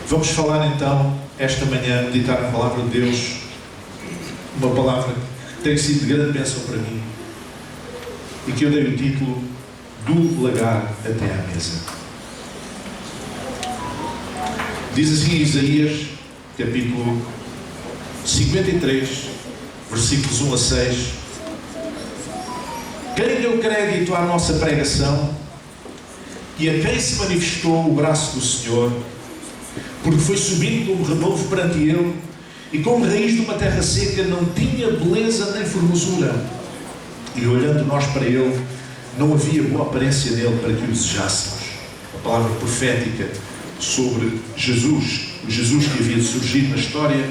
Vamos falar então, esta manhã, meditar na Palavra de Deus, uma palavra que tem sido de grande bênção para mim e que eu dei o título do lagar até à mesa. Diz assim Isaías, capítulo 53, versículos 1 a 6: Quem deu crédito à nossa pregação e a quem se manifestou o braço do Senhor, porque foi subindo como renovo perante ele, e como raiz de uma terra seca, não tinha beleza nem formosura, e olhando nós para ele, não havia boa aparência nele para que o desejássemos. A palavra profética sobre Jesus, o Jesus que havia de surgir na história,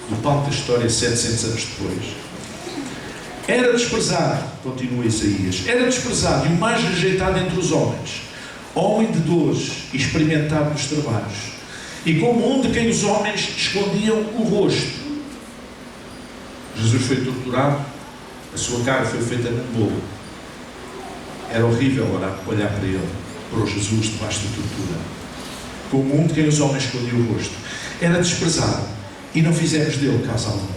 do palco da história 700 anos depois. Era desprezado, continua Isaías, era desprezado e o mais rejeitado entre os homens, homem de dores e experimentado nos trabalhos, e como um de quem os homens escondiam o rosto. Jesus foi torturado, a sua cara foi feita num bolo. Era horrível olhar para ele, para o Jesus debaixo da tortura. Como um de quem os homens escondiam o rosto. Era desprezado e não fizemos dele caso algum.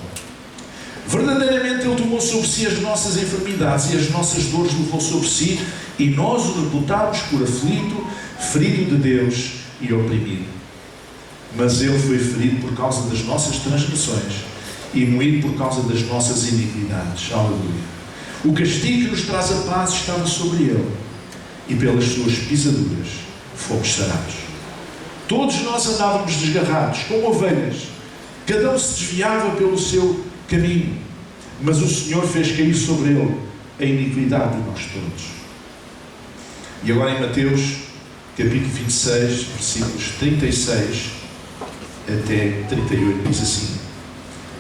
Verdadeiramente ele tomou sobre si as nossas enfermidades e as nossas dores levou sobre si, e nós o reputámos por aflito, ferido de Deus e oprimido. Mas ele foi ferido por causa das nossas transgressões e moído por causa das nossas iniquidades. Aleluia. O castigo que nos traz a paz estava sobre ele, e pelas suas pisaduras fomos sarados. Todos nós andávamos desgarrados, como ovelhas, cada um se desviava pelo seu caminho, mas o Senhor fez cair sobre ele a iniquidade de nós todos. E agora em Mateus, capítulo 26, versículos 36 até 38, diz assim: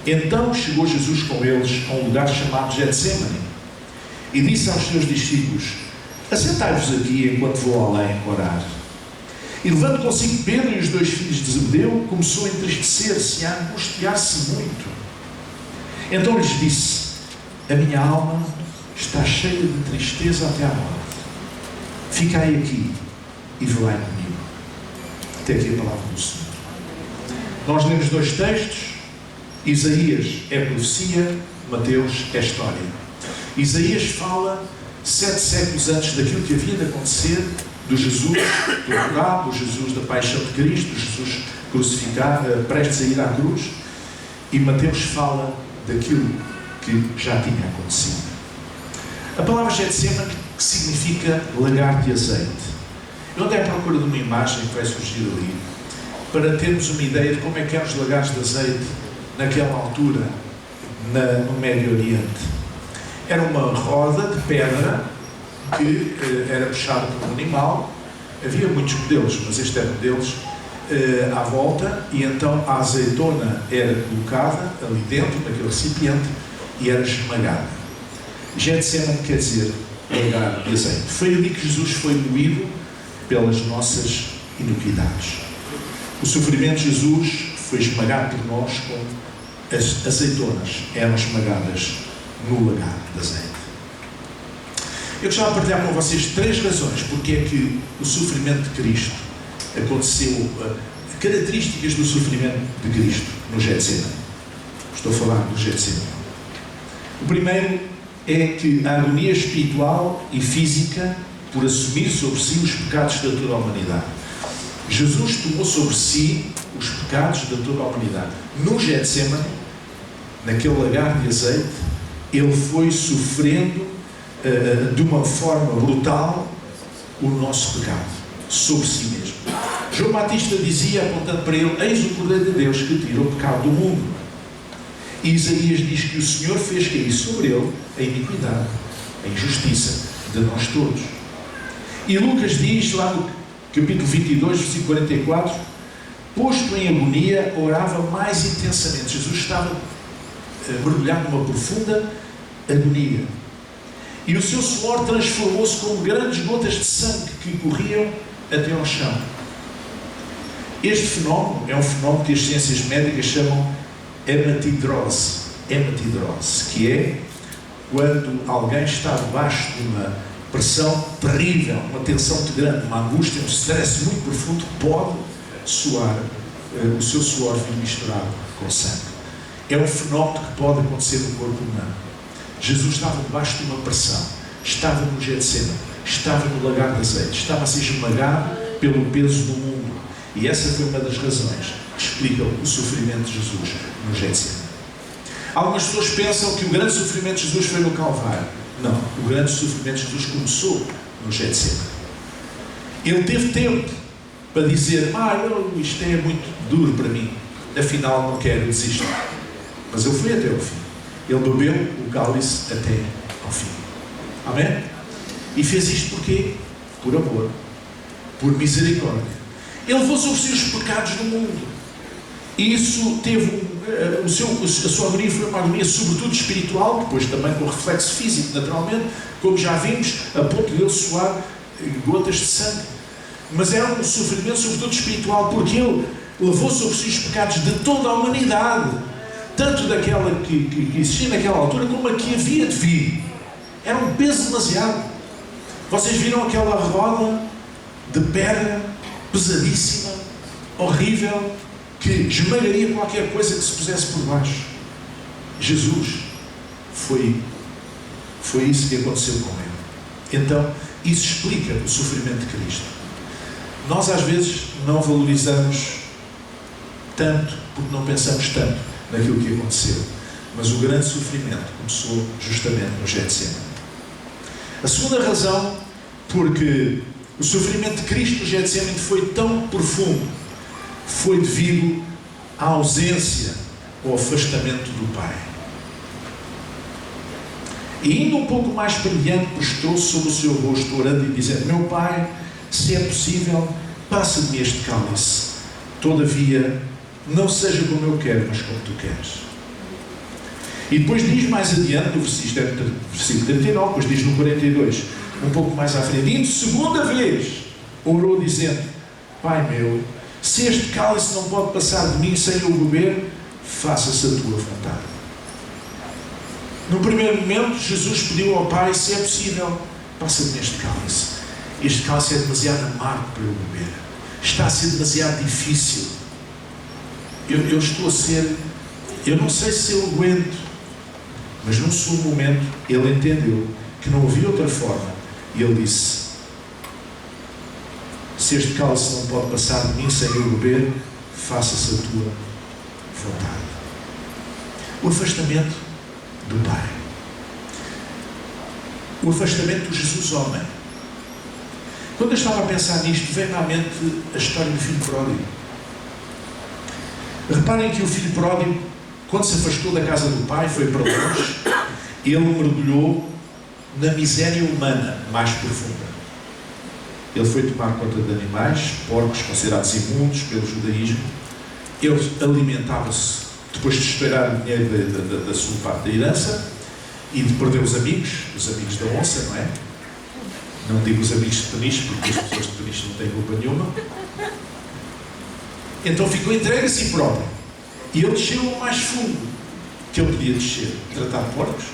Então chegou Jesus com eles a um lugar chamado Getsemane, e disse aos seus discípulos: Assentai-vos aqui enquanto vou além orar. E levando consigo Pedro e os dois filhos de Zebedeu, começou a entristecer-se e a angustiar-se muito. Então lhes disse: A minha alma está cheia de tristeza até à morte. Ficai aqui e velai comigo. Até aqui a palavra do Senhor. Nós lemos dois textos. Isaías é profecia, Mateus é história. Isaías fala 7 séculos antes daquilo que havia de acontecer, do Jesus torturado, do Jesus da paixão de Cristo, do Jesus crucificado, prestes a ir à cruz. E Mateus fala daquilo que já tinha acontecido. A palavra Getsemane, que significa lagar de azeite. Eu andei à procura de uma imagem que vai surgir ali, para termos uma ideia de como é que eram os lagares de azeite naquela altura, no Médio Oriente. Era uma roda de pedra que era puxada por um animal. Havia muitos modelos, mas este era um deles, à volta, e então a azeitona era colocada ali dentro, naquele recipiente, e era esmagada. Getsemane quer dizer lagar de azeite. Foi ali que Jesus foi moído pelas nossas iniquidades. O sofrimento de Jesus foi esmagado por nós, como as azeitonas eram esmagadas no lagar de azeite. Eu gostava de partilhar com vocês 3 razões porque é que o sofrimento de Cristo aconteceu, características do sofrimento de Cristo no Getsemane. Estou a falar do Getsemane. O primeiro é que a agonia espiritual e física por assumir sobre si os pecados de toda a humanidade. Jesus tomou sobre si os pecados de toda a humanidade. No Getsemane, naquele lagar de azeite, ele foi sofrendo de uma forma brutal o nosso pecado sobre si mesmo. João Batista dizia, apontando para ele: Eis o Cordeiro de Deus que tira o pecado do mundo. E Isaías diz que o Senhor fez cair sobre ele a iniquidade, a injustiça de nós todos. E Lucas diz lá no capítulo 22, versículo 44, posto em agonia, orava mais intensamente. Jesus estava mergulhado numa profunda agonia. E o seu suor transformou-se como grandes gotas de sangue que corriam até ao chão. Este fenómeno é um fenómeno que as ciências médicas chamam hematidrose, que é quando alguém está debaixo de uma pressão terrível, uma tensão muito grande, uma angústia, um stress muito profundo, pode suar o seu suor vir misturado com sangue. É um fenómeno que pode acontecer no corpo humano. Jesus estava debaixo de uma pressão, estava no Getsemane, estava no lagar de azeite, estava a ser esmagado pelo peso do mundo. E essa foi uma das razões que explicam o sofrimento de Jesus no Getsemane. Algumas pessoas pensam que o grande sofrimento de Jesus foi no Calvário. Não, o grande sofrimento de Jesus começou no Getsemane. Ele teve tempo para dizer: isto é muito duro para mim, afinal não quero, desisto. Mas ele foi até ao fim. Ele bebeu o cálice até ao fim. Amém? E fez isto porquê? Por amor, por misericórdia. Ele levou sobre si os pecados do mundo. E isso teve a sua agonia foi uma agonia sobretudo espiritual, depois também com reflexo físico, naturalmente, como já vimos, a ponto de ele suar gotas de sangue. Mas era um sofrimento sobretudo espiritual, porque ele levou sobre si os pecados de toda a humanidade, tanto daquela que existia naquela altura, como a que havia de vir. Era um peso demasiado. Vocês viram aquela roda de pedra pesadíssima, horrível, que esmagaria qualquer coisa que se pusesse por baixo. Jesus foi isso que aconteceu com ele. Então, isso explica o sofrimento de Cristo. Nós às vezes não valorizamos tanto, porque não pensamos tanto naquilo que aconteceu. Mas o grande sofrimento começou justamente no Getsemane. A segunda razão, porque o sofrimento de Cristo no Getsemane foi tão profundo, foi devido à ausência ou afastamento do Pai. E indo um pouco mais para diante, postou-se sobre o seu rosto, orando e dizendo: meu Pai, se é possível, passa-me este cálice. Todavia, não seja como eu quero, mas como tu queres. E depois diz mais adiante, no versículo 39, depois diz no 42, um pouco mais à frente: indo segunda vez, orou dizendo: Pai meu, se este cálice não pode passar de mim sem eu beber, faça-se a tua vontade. No primeiro momento, Jesus pediu ao Pai: se é possível, passa-me este cálice. Este cálice é demasiado amargo para eu beber. Está a ser demasiado difícil. Eu estou a ser... Eu não sei se eu aguento. Mas num segundo momento, ele entendeu que não havia outra forma. E ele disse: se este cálice não pode passar de mim sem eu beber, faça-se a tua vontade. O afastamento do Pai. O afastamento do Jesus homem. Quando eu estava a pensar nisto, veio-me à mente a história do filho pródigo. Reparem que o filho pródigo, quando se afastou da casa do pai, foi para longe, ele mergulhou na miséria humana mais profunda. Ele foi tomar conta de animais, porcos considerados imundos pelo judaísmo. Ele alimentava-se depois de estourar o dinheiro da sua parte da herança e de perder os amigos da onça, não é? Não digo os amigos de Peniche, porque as pessoas de Peniche não têm culpa nenhuma. Então ficou entregue a si próprio. E ele desceu ao mais fundo que ele podia descer. Tratar porcos,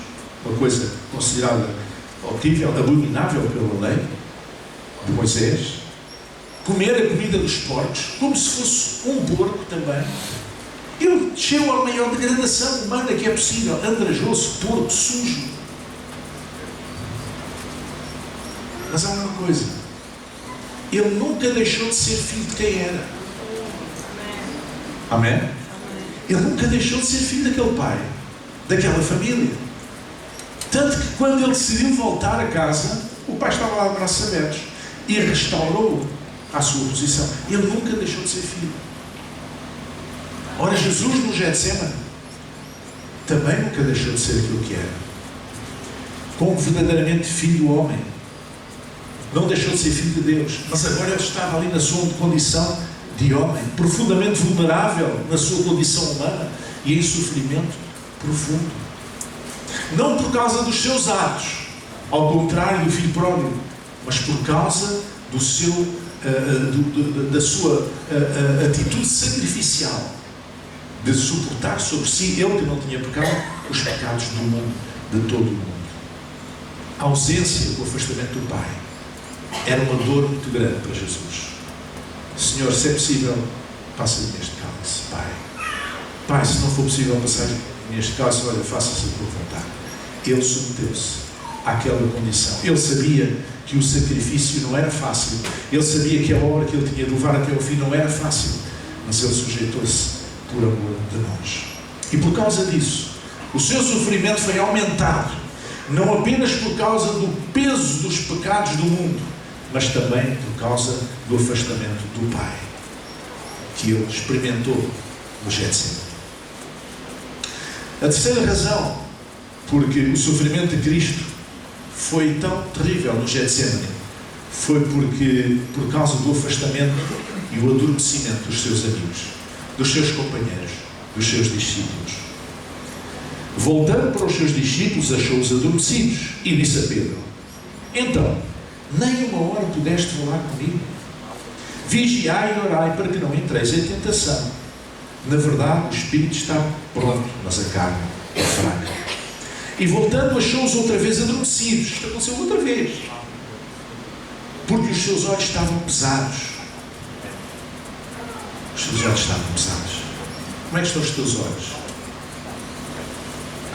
uma coisa considerada horrível, abominável pela lei de Moisés. Comer a comida dos porcos, como se fosse um porco também. Ele desceu à maior degradação humana que é possível. Andrajoso, porco, sujo. Mas há uma coisa: ele nunca deixou de ser filho de quem era. Amém? Ele nunca deixou de ser filho daquele pai, daquela família. Tanto que quando ele decidiu voltar a casa, o pai estava lá de braços abertos e restaurou à sua posição. Ele nunca deixou de ser filho. Ora, Jesus no Getsemane também nunca deixou de ser aquilo que era. Como verdadeiramente filho do homem. Não deixou de ser filho de Deus, mas agora ele estava ali na sua condição de homem, profundamente vulnerável na sua condição humana e em sofrimento profundo. Não por causa dos seus atos, ao contrário do filho pródigo, mas por causa da sua atitude sacrificial de suportar sobre si, ele que não tinha pecado, os pecados do mundo, de todo o mundo. A ausência, o afastamento do Pai era uma dor muito grande para Jesus. Senhor, se é possível, passa-me este cálice, Pai. Pai, se não for possível passar neste cálice, olha, faça-se a tua vontade. Ele submeteu-se àquela condição. Ele sabia que o sacrifício não era fácil. Ele sabia que a obra que ele tinha de levar até ao fim não era fácil. Mas ele sujeitou-se por amor de nós. E por causa disso, o seu sofrimento foi aumentado. Não apenas por causa do peso dos pecados do mundo, mas também por causa do afastamento do Pai, que ele experimentou no Getsemane. A terceira razão porque o sofrimento de Cristo foi tão terrível no Getsemane foi por causa do afastamento e o adormecimento dos seus amigos, dos seus companheiros, dos seus discípulos. Voltando para os seus discípulos, achou-os adormecidos e disse a Pedro: então, nem uma hora pudeste falar comigo? Vigiai e orai para que não entreis em tentação. Na verdade, o espírito está pronto, mas a carne é fraca. E voltando, achou-os outra vez adormecidos. Isto aconteceu outra vez. Porque os seus olhos estavam pesados. Os seus olhos estavam pesados. Como é que estão os teus olhos?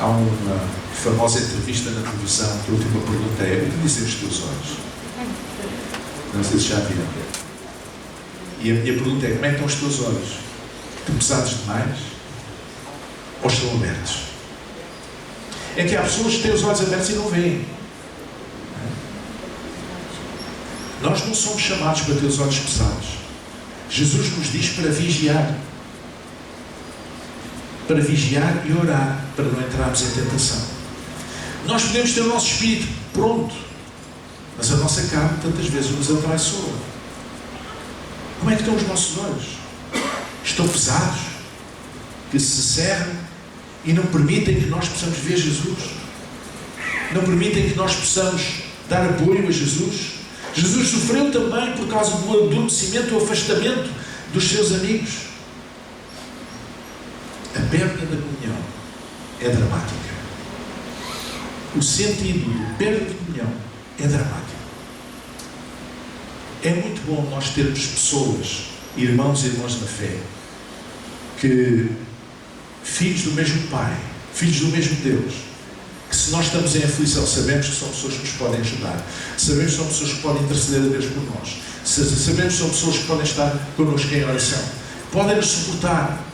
Há uma famosa entrevista na televisão que a última pergunta é: o que dizem os teus olhos? Não sei se já viram. E a minha pergunta é: como é que estão os teus olhos? Estão pesados demais? Ou estão abertos? É que há pessoas que têm os olhos abertos e não veem. Nós não somos chamados para ter os olhos pesados. Jesus nos diz para vigiar. Para vigiar e orar, para não entrarmos em tentação. Nós podemos ter o nosso espírito pronto, mas a nossa carne tantas vezes nos atraiçoa. Como é que estão os nossos olhos? Estão pesados, que se cerram e não permitem que nós possamos ver Jesus? Não permitem que nós possamos dar apoio a Jesus? Jesus sofreu também por causa do adormecimento, do afastamento dos seus amigos. A perda da comunhão é dramática. O sentido de perda de comunhão é dramático. É muito bom nós termos pessoas, irmãos e irmãs na fé, que, filhos do mesmo Pai, filhos do mesmo Deus, que se nós estamos em aflição, sabemos que são pessoas que nos podem ajudar, sabemos que são pessoas que podem interceder a Deus por nós, sabemos que são pessoas que podem estar connosco em oração, podem nos suportar.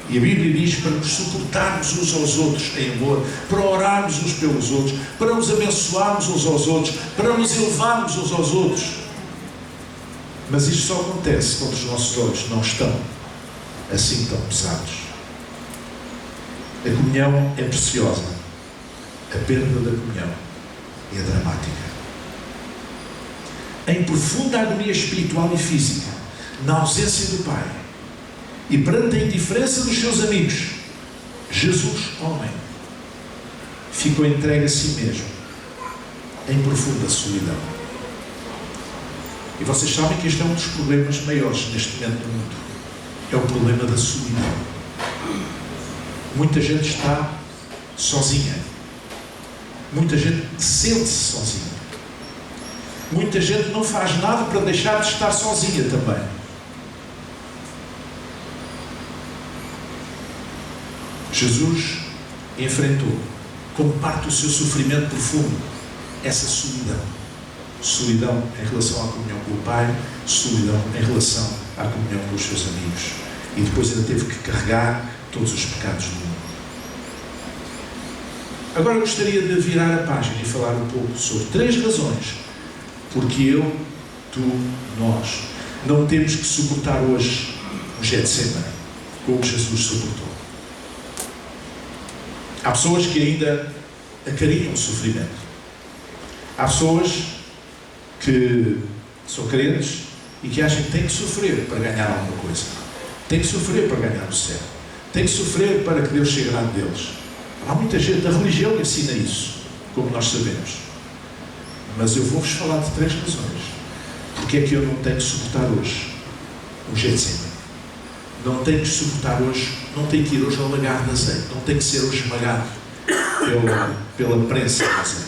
E a Bíblia diz para nos suportarmos uns aos outros em amor, para orarmos uns pelos outros, para nos abençoarmos uns aos outros, para nos elevarmos uns aos outros. Mas isto só acontece quando os nossos olhos não estão assim tão pesados. A comunhão é preciosa. A perda da comunhão é dramática. Em profunda agonia espiritual e física, na ausência do Pai, e perante a indiferença dos seus amigos, Jesus, homem, ficou entregue a si mesmo, em profunda solidão. E vocês sabem que este é um dos problemas maiores neste momento no mundo. É o problema da solidão. Muita gente está sozinha. Muita gente sente-se sozinha. Muita gente não faz nada para deixar de estar sozinha também. Jesus enfrentou, como parte do seu sofrimento profundo, essa solidão. Solidão em relação à comunhão com o Pai, solidão em relação à comunhão com os seus amigos. E depois ainda teve que carregar todos os pecados do mundo. Agora eu gostaria de virar a página e falar um pouco sobre 3 razões porque eu, tu, nós não temos que suportar hoje o Getsemane como Jesus suportou. Há pessoas que ainda acarinham o sofrimento. Há pessoas que são crentes e que acham que têm que sofrer para ganhar alguma coisa. Têm que sofrer para ganhar o céu. Têm que sofrer para que Deus chegue grande deles. Há muita gente, a religião ensina isso, como nós sabemos. Mas eu vou-vos falar de 3 razões. Porque é que eu não tenho que suportar hoje o Getsemane. Não tenho que suportar hoje, não tenho que ir hoje ao lagar de azeite, não tenho que ser hoje esmagado pela prensa de azeite.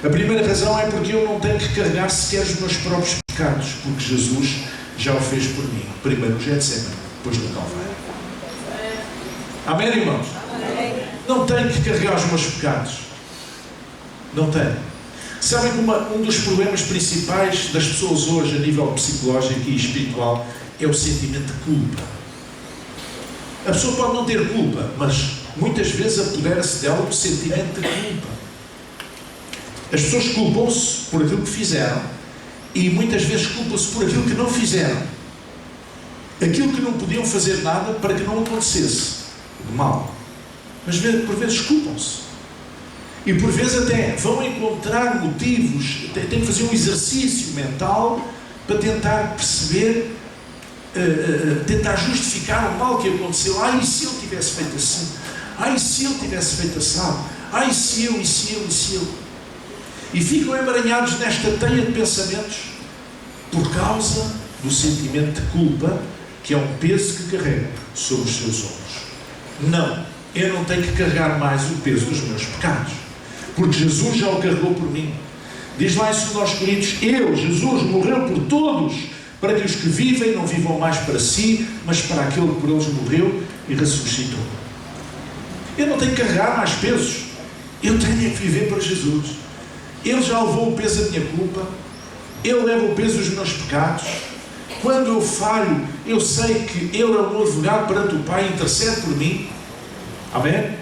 A primeira razão é porque eu não tenho que carregar sequer os meus próprios pecados, porque Jesus já o fez por mim. Primeiro no Getsemane, depois no Calvário. Amém, irmãos? Não tenho que carregar os meus pecados. Não tenho. Sabem que um dos problemas principais das pessoas hoje, a nível psicológico e espiritual, é o sentimento de culpa. A pessoa pode não ter culpa, mas muitas vezes apodera-se dela o sentimento de culpa. As pessoas culpam-se por aquilo que fizeram e muitas vezes culpam-se por aquilo que não fizeram. Aquilo que não podiam fazer nada para que não acontecesse de mal. Mas por vezes culpam-se. E por vezes até vão encontrar motivos, têm que fazer um exercício mental para tentar perceber, tentar justificar o mal que aconteceu. Ai, e se eu tivesse feito assim? Ai, e se eu tivesse feito assim? Ai, e se eu, e se eu, e se eu? E ficam emaranhados nesta teia de pensamentos por causa do sentimento de culpa, que é um peso que carrega sobre os seus ombros. Não, eu não tenho que carregar mais o peso dos meus pecados, porque Jesus já o carregou por mim. Diz lá em 2 Coríntios, Jesus, morreu por todos, para que os que vivem não vivam mais para si, mas para aquele que por eles morreu e ressuscitou. Eu não tenho que carregar mais pesos, eu tenho que viver para Jesus. Ele já levou o peso da minha culpa, Ele leva o peso dos meus pecados. Quando eu falho, eu sei que Ele é o meu advogado perante o Pai, intercede por mim. Amém?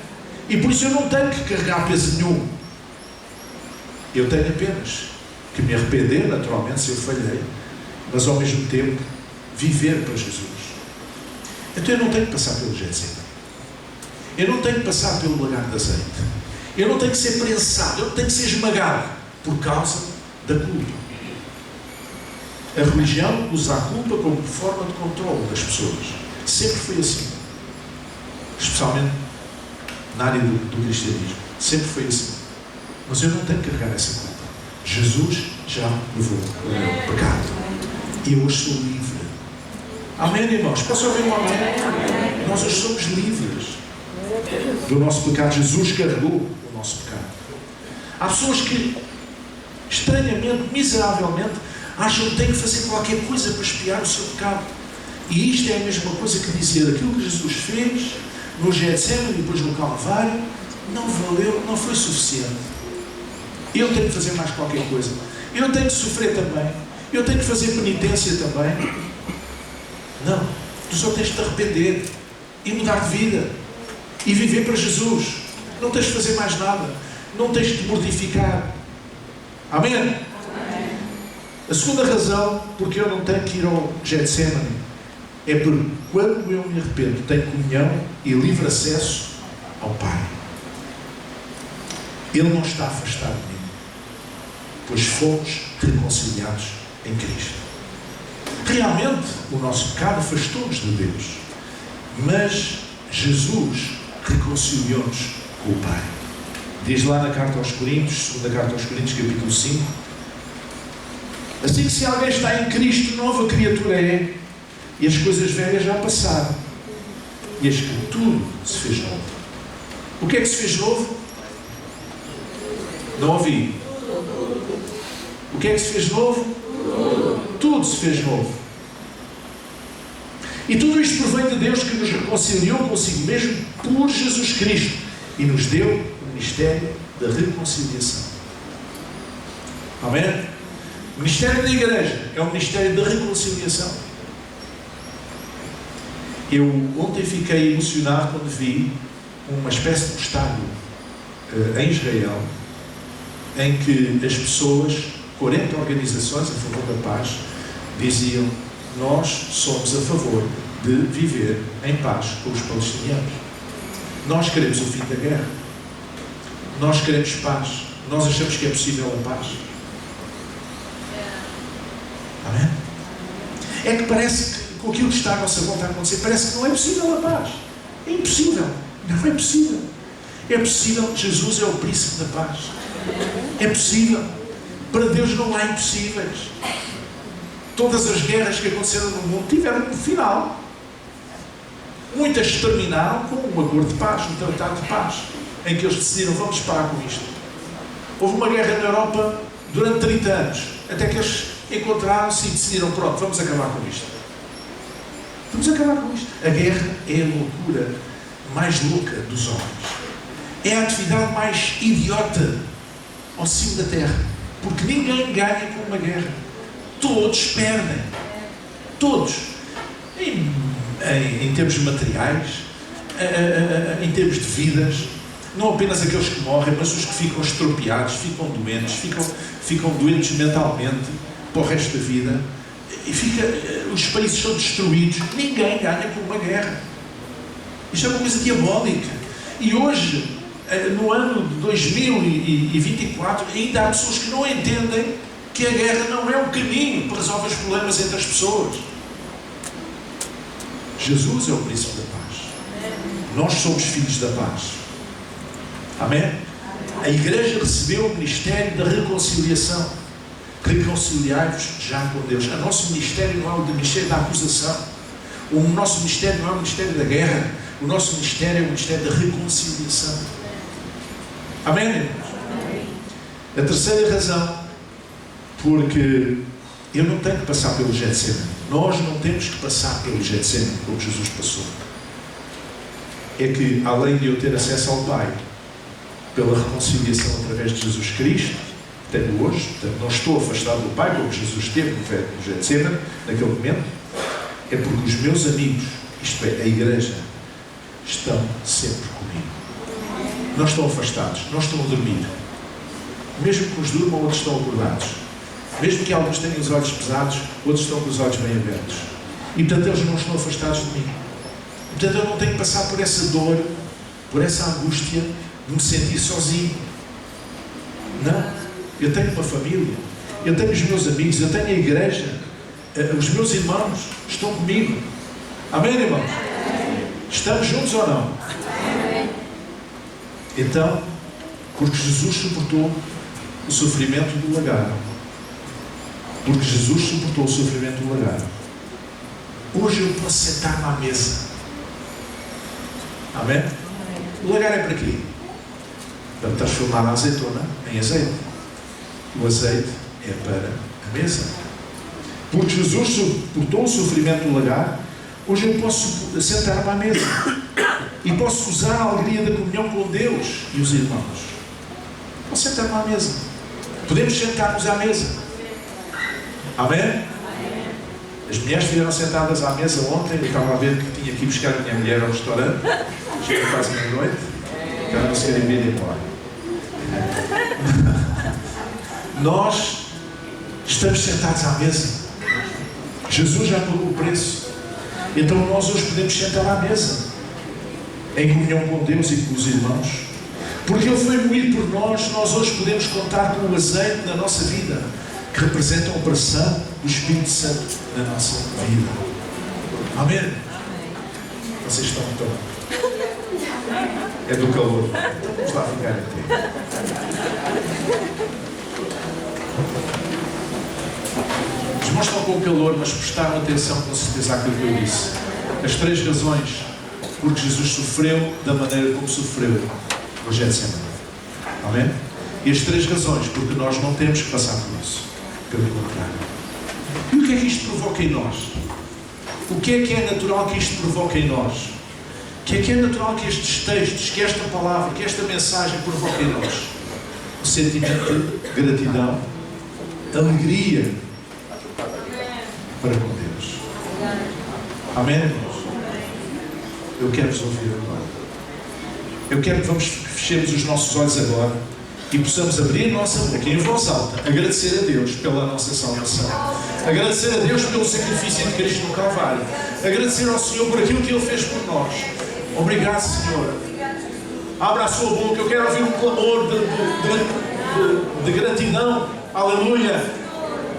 E por isso eu não tenho que carregar peso nenhum. Eu tenho apenas que me arrepender, naturalmente, se eu falhei, mas ao mesmo tempo viver para Jesus. Então eu não tenho que passar pelo Getsemane. Eu não tenho que passar pelo lagar de azeite. Eu não tenho que ser prensado, eu não tenho que ser esmagado por causa da culpa. A religião usa a culpa como forma de controle das pessoas. Sempre foi assim. Especialmente na área do cristianismo. Sempre foi assim. Mas eu não tenho que carregar essa culpa. Jesus já levou o meu pecado. E eu hoje sou livre. Amém, irmãos? Posso ouvir um amém? Amém. Nós hoje somos livres do nosso pecado. Jesus carregou o nosso pecado. Há pessoas que, estranhamente, miseravelmente, acham que têm que fazer qualquer coisa para expiar o seu pecado. E isto é a mesma coisa que dizer aquilo que Jesus fez no Getsemane e depois no Calvário não valeu, não foi suficiente. Eu tenho que fazer mais qualquer coisa. Eu tenho que sofrer também. Eu tenho que fazer penitência também. Não. Tu só tens de te arrepender e mudar de vida e viver para Jesus. Não tens de fazer mais nada. Não tens de te mortificar. Amém? Amém. A segunda razão porque eu não tenho que ir ao Getsemane é porque quando eu me arrependo tenho comunhão e livre acesso ao Pai. Ele não está afastado de mim, pois fomos reconciliados em Cristo. Realmente o nosso pecado afastou-nos de Deus, mas Jesus reconciliou-nos com o Pai. Diz lá na carta aos Coríntios, segunda carta aos Coríntios, capítulo 5, assim que se alguém está em Cristo, nova criatura é, e as coisas velhas já passaram, e eis que tudo se fez novo. O que é que se fez novo? Não ouvi. O que é que se fez novo? Tudo se fez novo. E tudo isto provém de Deus, que nos reconciliou consigo mesmo por Jesus Cristo e nos deu o ministério da reconciliação. Amém? O ministério da igreja é o ministério da reconciliação. Eu ontem fiquei emocionado quando vi uma espécie de estádio em Israel, em que as pessoas, 40 organizações a favor da paz, diziam: nós somos a favor de viver em paz com os palestinianos. Nós queremos o fim da guerra. Nós queremos paz. Nós achamos que é possível a paz. Amém? É que parece que com aquilo que está à nossa volta a acontecer, parece que não é possível a paz. É impossível. Não é possível. É possível. Jesus é o príncipe da paz. É possível. Para Deus não há impossíveis. Todas as guerras que aconteceram no mundo tiveram um final. Muitas terminaram com um acordo de paz, um tratado de paz, em que eles decidiram: vamos parar com isto. Houve uma guerra na Europa durante 30 anos, até que eles encontraram-se e decidiram, pronto, vamos acabar com isto. Vamos acabar com isto. A guerra é a loucura mais louca dos homens. É a atividade mais idiota ao cimo da terra. Porque ninguém ganha com uma guerra. Todos perdem. Todos. Em termos materiais, em termos de vidas. Não apenas aqueles que morrem, mas os que ficam estropiados, ficam doentes, ficam doentes mentalmente para o resto da vida. Os países são destruídos. Ninguém ganha com uma guerra. Isto é uma coisa diabólica. E hoje, no ano de 2024, ainda há pessoas que não entendem que a guerra não é um caminho para resolver os problemas entre as pessoas. Jesus é o príncipe da paz. Nós somos filhos da paz. Amém? A igreja recebeu o ministério da reconciliação. Reconciliai-vos já com Deus. O nosso ministério não é o ministério da acusação. O nosso ministério não é o ministério da guerra. O nosso ministério é o ministério da reconciliação. Amém, irmãos? A terceira razão, porque eu não tenho que passar pelo Getsemane. Nós não temos que passar pelo Getsemane como Jesus passou. É que, além de eu ter acesso ao Pai, pela reconciliação através de Jesus Cristo, tenho hoje, portanto, não estou afastado do Pai, como Jesus esteve no Getsemane, naquele momento, é porque os meus amigos, isto é, a igreja, estão sempre comigo. Não estão afastados, não estão a dormir. Mesmo que uns durmam, outros estão acordados. Mesmo que alguns tenham os olhos pesados, outros estão com os olhos bem abertos. E portanto eles não estão afastados de mim. E, portanto eu não tenho que passar por essa dor, por essa angústia de me sentir sozinho. Não. Eu tenho uma família. Eu tenho os meus amigos. Eu tenho a igreja. Os meus irmãos estão comigo. Amém, irmãos? Estamos juntos ou não? Então, porque Jesus suportou o sofrimento do lagar. Porque Jesus suportou o sofrimento do lagar. Hoje eu posso sentar-me à mesa. Amém? O lagar é para quê? Para transformar a azeitona em azeite. O azeite é para a mesa. Porque Jesus suportou o sofrimento do lagar. Hoje eu posso sentar-me à mesa. E posso usar a alegria da comunhão com Deus e os irmãos. Posso sentar-me à mesa. Podemos sentar-nos à mesa. Amém? As mulheres estiveram sentadas à mesa ontem. Eu estava a ver que tinha que ir buscar a minha mulher ao restaurante. Chega quase meia-noite. Então não se querem vir embora. Nós estamos sentados à mesa. Jesus já pagou o preço. Então nós hoje podemos sentar à mesa, em comunhão com Deus e com os irmãos. Porque Ele foi moído por nós. Nós hoje podemos contar com o azeite na nossa vida, que representa a operação do Espírito Santo na nossa vida. Amém? Vocês estão tão... É do calor. Vamos lá ficar aqui. Os irmãos estão com calor, mas prestaram atenção com certeza àquilo que eu disse. As 3 razões porque Jesus sofreu da maneira como sofreu no Getsemane. Amém? E as 3 razões porque nós não temos que passar por isso. Pelo contrário. E o que é que isto provoca em nós? O que é natural que isto provoque em nós? O que é natural que estes textos, que esta palavra, que esta mensagem provoque em nós? O sentimento de gratidão, alegria para com Deus. Amém, irmãos? Eu quero vos ouvir agora. Eu quero que fechemos os nossos olhos agora e possamos abrir a nossa boca em voz alta, agradecer a Deus pela nossa salvação, agradecer a Deus pelo sacrifício de Cristo no Calvário, agradecer ao Senhor por aquilo que Ele fez por nós. Obrigado, Senhor. Abra a sua boca. Eu quero ouvir um clamor de gratidão. Aleluia.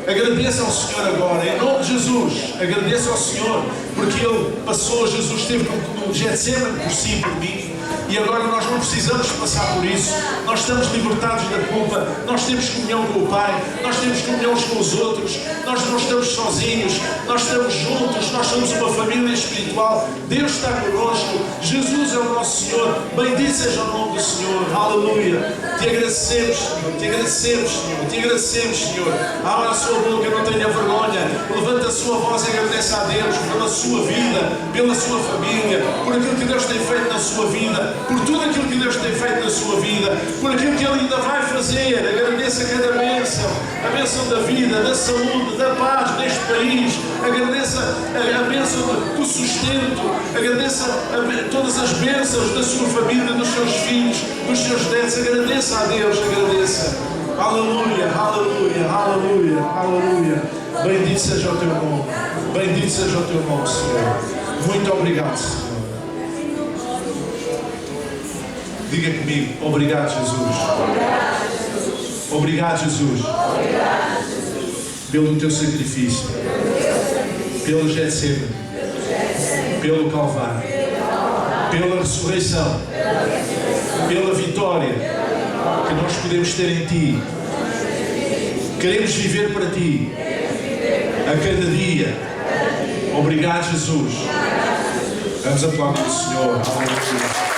Agradeça ao Senhor agora, em nome de Jesus. Agradeça ao Senhor, porque Ele passou, Jesus esteve no Getsemane por si e por mim. E agora nós não precisamos passar por isso. Nós estamos libertados da culpa. Nós temos comunhão com o Pai. Nós temos comunhão uns com os outros. Nós não estamos sozinhos. Nós estamos juntos. Nós somos uma família espiritual. Deus está conosco. Jesus é o nosso Senhor. Bendito seja o nome do Senhor. Aleluia. Te agradecemos, Senhor. Te agradecemos, Senhor. Te agradecemos, Senhor. Abra a sua boca, não tenha vergonha. Levanta a sua voz e agradeça a Deus pela sua vida, pela sua família, por aquilo que Deus tem feito na sua vida, por tudo aquilo que Deus tem feito na sua vida, por aquilo que Ele ainda vai fazer. Agradeça cada bênção, a bênção da vida, da saúde, da paz neste país. Agradeça a bênção do sustento. Agradeça todas as bênçãos da sua família, dos seus filhos, dos seus netos. Agradeça a Deus, agradeça. Aleluia, aleluia, aleluia, aleluia. Bendito seja o teu nome. Bendito seja o teu nome, Senhor. Muito obrigado, Senhor. Diga comigo, obrigado, Jesus. Obrigado, Jesus. Pelo teu sacrifício, pelo Getsemane, pelo Calvário, pela ressurreição, pela vitória que nós podemos ter em Ti. Queremos viver para Ti a cada dia. Obrigado, Jesus. Vamos aplaudir o Senhor. Aleluia.